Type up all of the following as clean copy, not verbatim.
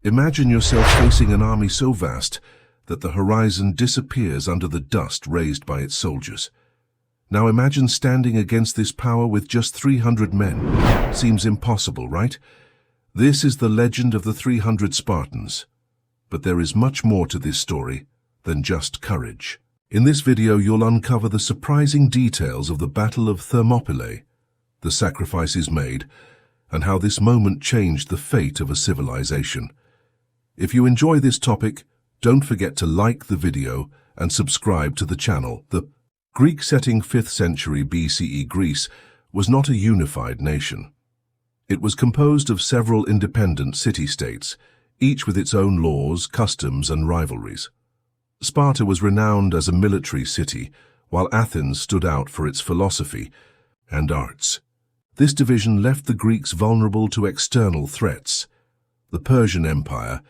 Imagine yourself facing an army so vast that the horizon disappears under the dust raised by its soldiers. Now imagine standing against this power with just 300 men. Seems impossible, right? This is the legend of the 300 Spartans. But there is much more to this story than just courage. In this video, you'll uncover the surprising details of the Battle of Thermopylae, the sacrifices made, and how this moment changed the fate of a civilization. If you enjoy this topic, don't forget to like the video and subscribe to the channel. The Greek setting 5th century BCE Greece was not a unified nation. It was composed of several independent city-states, each with its own laws, customs, and rivalries. Sparta was renowned as a military city, while Athens stood out for its philosophy and arts. This division left the Greeks vulnerable to external threats. The Persian Empire,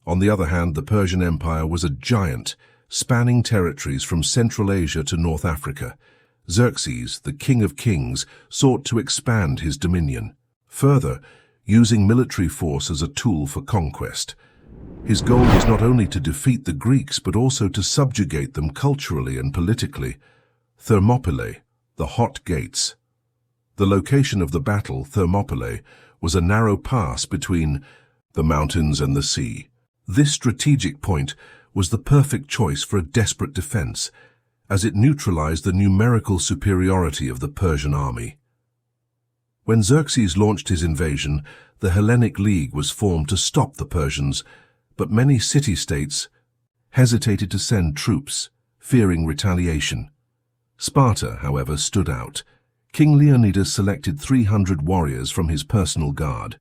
on the other hand, the Persian Empire was a giant, spanning territories from Central Asia to North Africa. Xerxes, the king of kings, sought to expand his dominion, further, using military force as a tool for conquest. His goal was not only to defeat the Greeks, but also to subjugate them culturally and politically. Thermopylae, the Hot Gates. The location of the battle, Thermopylae, was a narrow pass between the mountains and the sea. This strategic point was the perfect choice for a desperate defense, as it neutralized the numerical superiority of the Persian army. When Xerxes launched his invasion, the Hellenic League was formed to stop the Persians, but many city-states hesitated to send troops, fearing retaliation. Sparta, however, stood out. King Leonidas selected 300 warriors from his personal guard.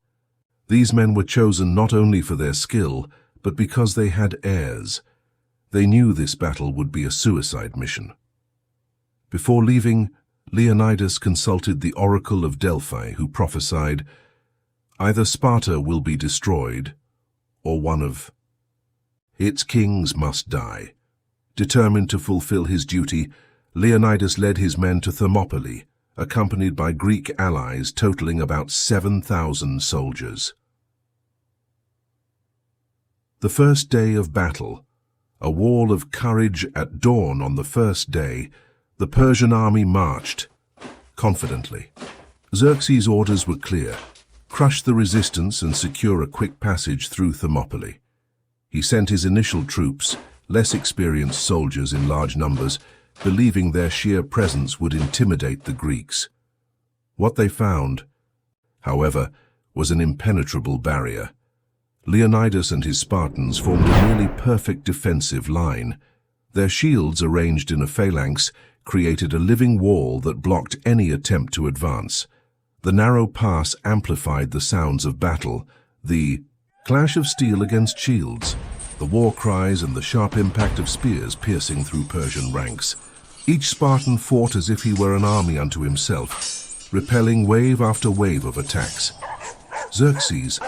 These men were chosen not only for their skill, but because they had heirs. They knew this battle would be a suicide mission. Before leaving, Leonidas consulted the oracle of Delphi, who prophesied, "Either Sparta will be destroyed, or one of its kings must die." Determined to fulfill his duty, Leonidas led his men to Thermopylae, accompanied by Greek allies totaling about 7,000 soldiers. The first day of battle, a wall of courage at dawn. On the first day, the Persian army marched confidently. Xerxes' orders were clear: crush the resistance and secure a quick passage through Thermopylae. He sent his initial troops, less experienced soldiers in large numbers, believing their sheer presence would intimidate the Greeks. What they found, however, was an impenetrable barrier. Leonidas and his Spartans formed a nearly perfect defensive line. Their shields, arranged in a phalanx, created a living wall that blocked any attempt to advance. The narrow pass amplified the sounds of battle, the clash of steel against shields, the war cries, and the sharp impact of spears piercing through Persian ranks. Each Spartan fought as if he were an army unto himself, repelling wave after wave of attacks. Xerxes,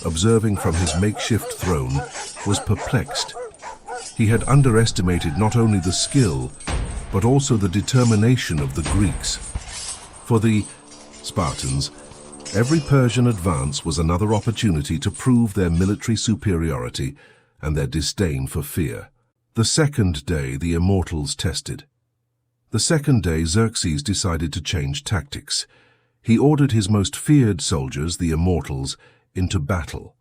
observing from his makeshift throne, was perplexed. He had underestimated not only the skill, but also the determination of the Greeks. For the Spartans, every Persian advance was another opportunity to prove their military superiority and their disdain for fear. The second day, the immortals tested. The second day, Xerxes decided to change tactics. He ordered his most feared soldiers, the immortals, into battle.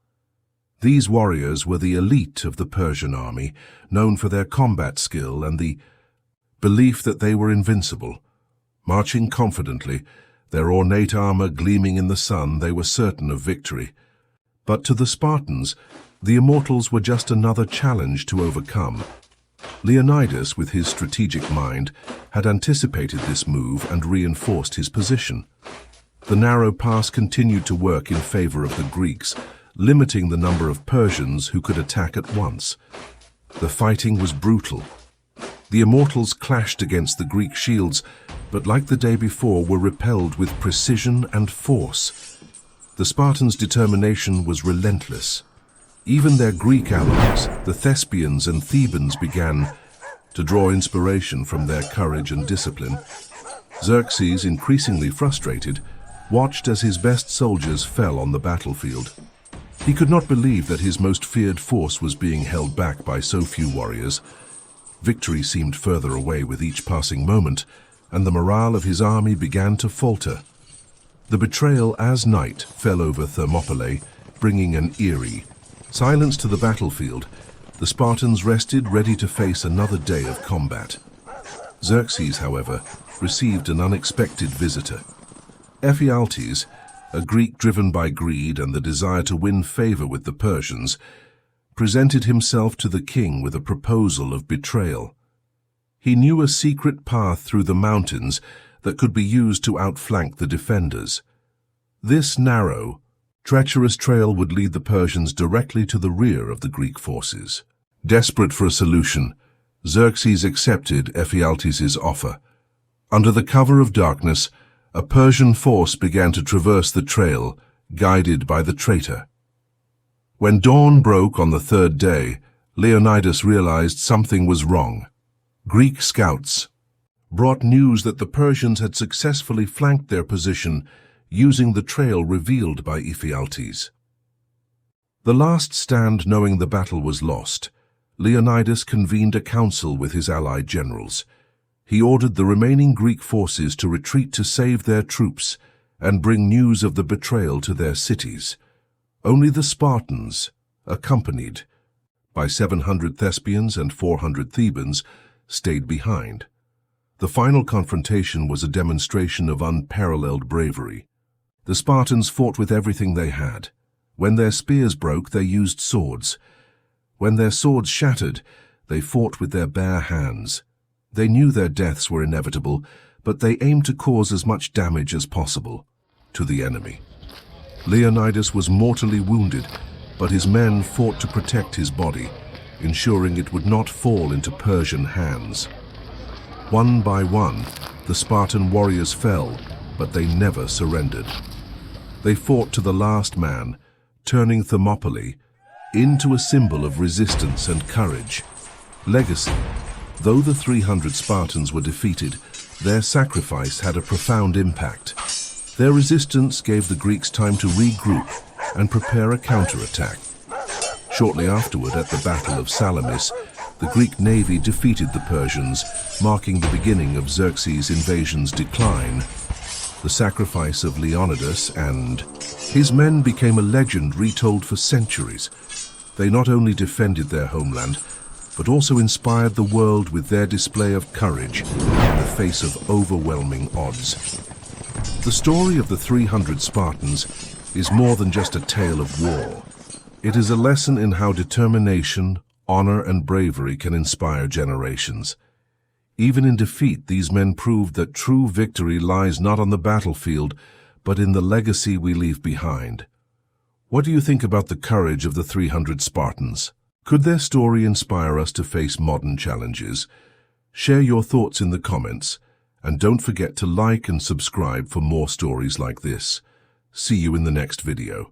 These warriors were the elite of the Persian army, known for their combat skill and the belief that they were invincible. Marching confidently, their ornate armor gleaming in the sun, they were certain of victory. But to the Spartans, the immortals were just another challenge to overcome. Leonidas, with his strategic mind, had anticipated this move and reinforced his position. The narrow pass continued to work in favor of the Greeks, limiting the number of Persians who could attack at once. The fighting was brutal. The immortals clashed against the Greek shields, but like the day before, were repelled with precision and force. The Spartans' determination was relentless. Even their Greek allies, the Thespians and Thebans, began to draw inspiration from their courage and discipline. Xerxes, increasingly frustrated, watched as his best soldiers fell on the battlefield. He could not believe that his most feared force was being held back by so few warriors. Victory seemed further away with each passing moment, and the morale of his army began to falter. The betrayal as night fell over Thermopylae, bringing an eerie silence to the battlefield. The Spartans rested, ready to face another day of combat. Xerxes, however, received an unexpected visitor. Ephialtes, a Greek driven by greed and the desire to win favor with the Persians, presented himself to the king with a proposal of betrayal. He knew a secret path through the mountains that could be used to outflank the defenders. This narrow, treacherous trail would lead the Persians directly to the rear of the Greek forces. Desperate for a solution, Xerxes accepted Ephialtes' offer. Under the cover of darkness, a Persian force began to traverse the trail, guided by the traitor. When dawn broke on the third day, Leonidas realized something was wrong. Greek scouts brought news that the Persians had successfully flanked their position using the trail revealed by Ephialtes. The last stand knowing the battle was lost, Leonidas convened a council with his allied generals. He ordered the remaining Greek forces to retreat to save their troops and bring news of the betrayal to their cities. Only the Spartans, accompanied by 700 Thespians and 400 Thebans, stayed behind. The final confrontation was a demonstration of unparalleled bravery. The Spartans fought with everything they had. When their spears broke, they used swords. When their swords shattered, they fought with their bare hands. They knew their deaths were inevitable, but they aimed to cause as much damage as possible to the enemy. Leonidas was mortally wounded, but his men fought to protect his body, ensuring it would not fall into Persian hands. One by one, the Spartan warriors fell, but they never surrendered. They fought to the last man, turning Thermopylae into a symbol of resistance and courage. Legacy. Though the 300 Spartans were defeated, their sacrifice had a profound impact. Their resistance gave the Greeks time to regroup and prepare a counterattack. Shortly afterward, at the Battle of Salamis, the Greek navy defeated the Persians, marking the beginning of Xerxes' invasion's decline. The sacrifice of Leonidas and his men became a legend retold for centuries. They not only defended their homeland, but also inspired the world with their display of courage in the face of overwhelming odds. The story of the 300 Spartans is more than just a tale of war. It is a lesson in how determination, honor, and bravery can inspire generations. Even in defeat, these men proved that true victory lies not on the battlefield, but in the legacy we leave behind. What do you think about the courage of the 300 Spartans? Could their story inspire us to face modern challenges? Share your thoughts in the comments, and don't forget to like and subscribe for more stories like this. See you in the next video.